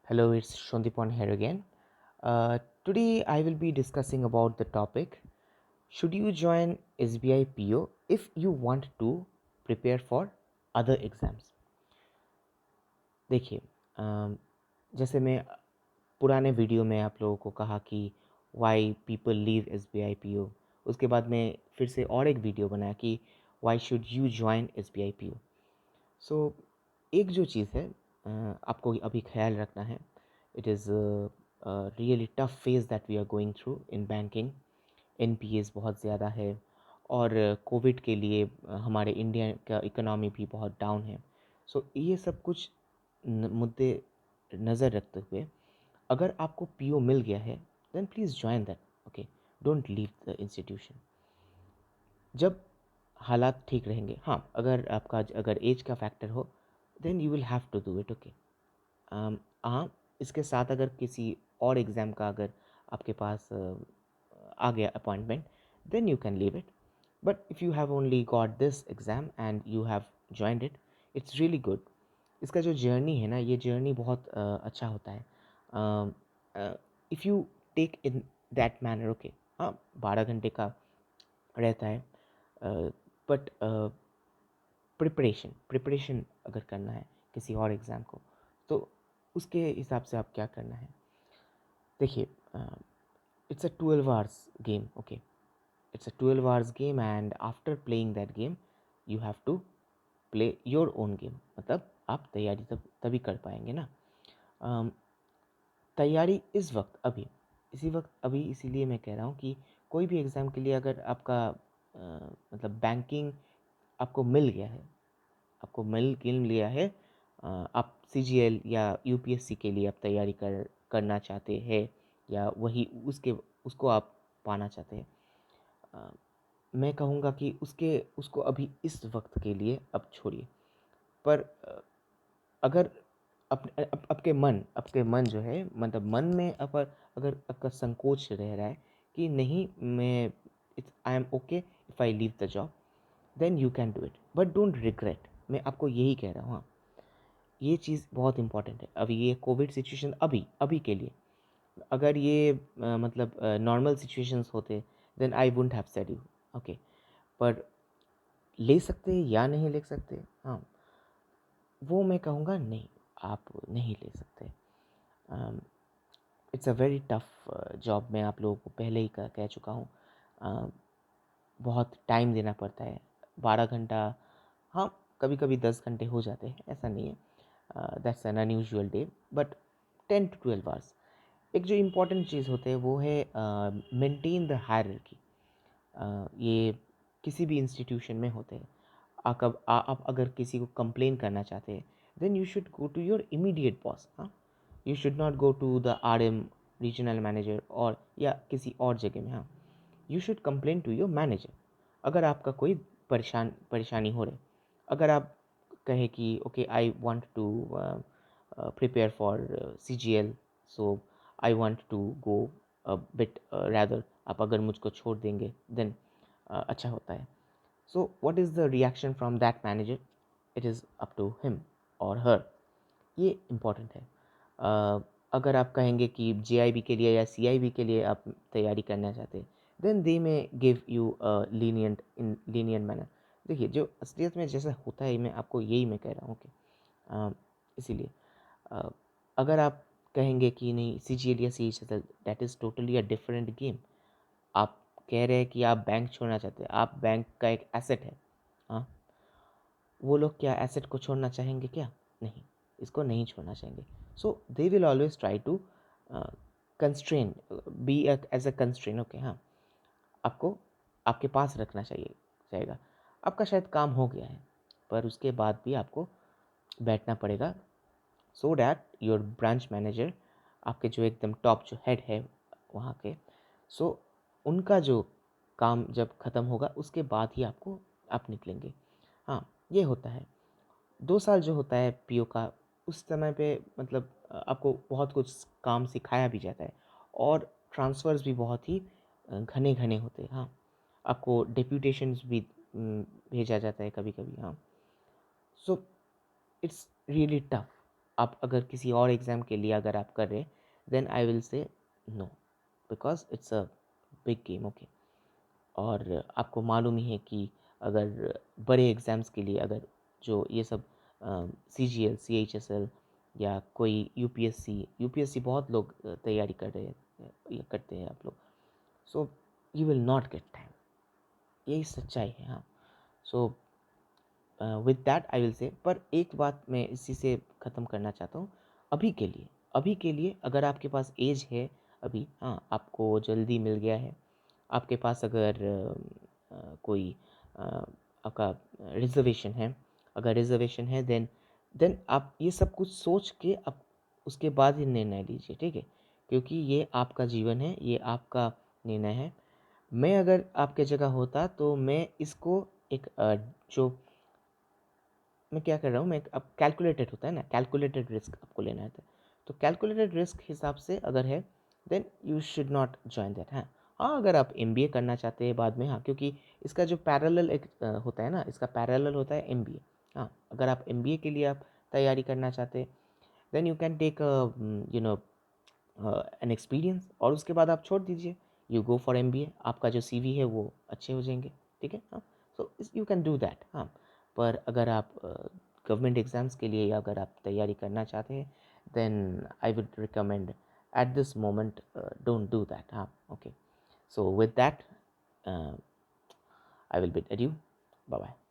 Hello, it's Shondipon here again. Today I will be discussing about the topic: should you join SBI PO if you want to prepare for other exams? देखिए, जैसे मैं पुराने video में आप लोगों को कहा कि why people leave SBI PO, उसके बाद मैं फिर से और एक वीडियो बनाया कि why should you join SBI PO। So एक जो चीज़ है आपको अभी ख्याल रखना है, it is really tough phase that we are going through in banking. NPAs बहुत ज़्यादा है और कोविड के लिए हमारे इंडिया का इकोनॉमी भी बहुत डाउन है। सो ये सब कुछ मुद्दे नज़र रखते हुए अगर आपको PO मिल गया है then please join that. Okay, don't leave the institution जब हालात ठीक रहेंगे। हाँ, अगर आपका अगर एज का फैक्टर हो then you will have to do it. Okay, हाँ, इसके साथ अगर किसी और एग्ज़ाम का अगर आपके पास आ गया appointment then you can leave it. But if you have only got this exam and you have joined it, it's really good. इसका जो जर्नी है ना, ये जर्नी बहुत अच्छा होता है। If you take in that manner, okay, हाँ, 12 घंटे का रहता है, बट प्रिपरेशन अगर करना है किसी और एग्ज़ाम को तो उसके हिसाब से आप क्या करना है। देखिए, it's a 12 hours game. Okay, it's a 12 hours game and after playing that game you have to play your own game. मतलब आप तैयारी तभी कर पाएंगे ना। अम, तैयारी इस वक्त अभी इसी वक्त अभी इसीलिए मैं कह रहा हूँ कि कोई भी एग्ज़ाम के लिए अगर आपका मतलब बैंकिंग आपको मिल गया है, आपको मिल लिया है, आप CGL या UPSC के लिए आप तैयारी करना चाहते हैं या वही उसके उसको आप पाना चाहते हैं, अ, मैं कहूँगा कि उसको अभी इस वक्त के लिए अब छोड़िए। पर अगर आपके मन जो है, मतलब मन में अगर आपका संकोच रह रहा है कि नहीं, मैं it's I am okay if I leave the job, then you can do it but don't regret. मैं आपको यही कह रहा हूँ। हाँ, ये चीज़ बहुत इंपॉर्टेंट है। अभी ये कोविड सिचुएशन अभी अभी के लिए, अगर ये मतलब नॉर्मल सिचुएशंस होते then I wouldn't have said you. Okay, पर ले सकते हैं या नहीं ले सकते, हाँ, वो मैं कहूँगा नहीं, आप नहीं ले सकते। It's a very tough job. मैं आप लोगों को पहले ही कह चुका हूँ। बहुत टाइम देना पड़ता है। 12 घंटा, हाँ, कभी कभी 10 घंटे हो जाते हैं, ऐसा नहीं है। That's an unusual day, but 10 to 12 hours. एक जो इम्पोर्टेंट चीज़ होते हैं वो है मेंटेन द हायरार्की। ये किसी भी इंस्टीट्यूशन में होते हैं। आप अगर किसी को कंप्लेन करना चाहते हैं then you should go to your immediate boss. हाँ, you should not go to the RM, regional manager, और या किसी और जगह में। हाँ, you should complain to your manager अगर आपका कोई परेशानी हो रही। अगर आप कहे कि okay I want to prepare for CGL, so I want to go bit rather, आप अगर मुझको छोड़ देंगे देन अच्छा होता है। So what is the reaction from that manager, it is up to him और हर। ये इम्पॉर्टेंट है। अगर आप कहेंगे कि JIB के लिए या CIB के लिए आप तैयारी करना चाहते हैं देन दे में गिव यू लीनियंट मैनर। देखिए, जो असलियत में जैसा होता है मैं आपको यही मैं कह रहा हूँ कि इसीलिए अ, अगर आप कहेंगे कि नहीं CGL या CHSL, that is totally a different game. आप कह रहे हैं कि आप बैंक छोड़ना चाहते हैं, आप बैंक का एक एसेट है। हाँ, वो लोग क्या एसेट को छोड़ना चाहेंगे क्या? नहीं, इसको नहीं छोड़ना चाहेंगे। So they will always try to constrain, be as a constrain. Okay, हाँ, आपको आपके पास रखना चाहिए जाएगा। आपका शायद काम हो गया है पर उसके बाद भी आपको बैठना पड़ेगा, so that your branch manager, आपके जो एकदम टॉप जो हेड है वहाँ के, सो उनका जो काम जब ख़त्म होगा उसके बाद ही आप निकलेंगे। हाँ, ये होता है। 2 साल जो होता है PO का, उस समय पे मतलब आपको बहुत कुछ काम सिखाया भी जाता है और ट्रांसफ़र्स भी बहुत ही घने घने होते हैं। हाँ, आपको डेप्यूटेशंस भी भेजा जाता है कभी कभी। हाँ, सो इट्स रियली टफ। आप अगर किसी और एग्ज़ाम के लिए अगर आप कर रहे हैं, then I will say no, because it's a big game, okay. और आपको मालूम ही है कि अगर बड़े एग्ज़ाम्स के लिए अगर जो ये सब CGL, CHSL या कोई यूपीएससी बहुत लोग तैयारी कर रहे हैं, ये करते हैं आप लोग, so you will not get time, यही सच्चाई है। हाँ, सो विद दैट आई विल से, पर एक बात मैं इसी से ख़त्म करना चाहता हूँ। अभी के लिए अगर आपके पास एज है अभी, हाँ, आपको जल्दी मिल गया है, आपके पास अगर कोई अ, आपका रिजर्वेशन है, अगर रिजर्वेशन है, देन आप ये सब कुछ सोच के आप उसके बाद ही निर्णय लीजिए, ठीक है? क्योंकि ये आपका जीवन है, ये आपका निर्णय है। मैं अगर आपके जगह होता तो मैं इसको एक जो मैं क्या कर रहा हूँ, मैं अब कैलकुलेटेड होता है ना, कैलकुलेटेड रिस्क आपको लेना है, तो कैलकुलेटेड रिस्क हिसाब से अगर है, then you should not join that. हाँ, हाँ, अगर आप एमबीए करना चाहते हैं बाद में, हाँ, क्योंकि इसका जो पैरेलल एक होता है ना, इसका पैरेलल होता है एमबीए। हाँ, अगर आप एमबीए के लिए आप तैयारी करना चाहते हैं, then you can take you know an experience, और उसके बाद आप छोड़ दीजिए, यू गो फॉर एमबीए, आपका जो सीवी है वो अच्छे हो जाएंगे, ठीक है। हाँ, so you can do that. हाँ, पर अगर आप गवर्नमेंट एग्ज़ाम्स के लिए या अगर आप तैयारी करना चाहते हैं, then I would recommend at this moment don't do that. हाँ, okay, so with that I will bid adieu, bye bye.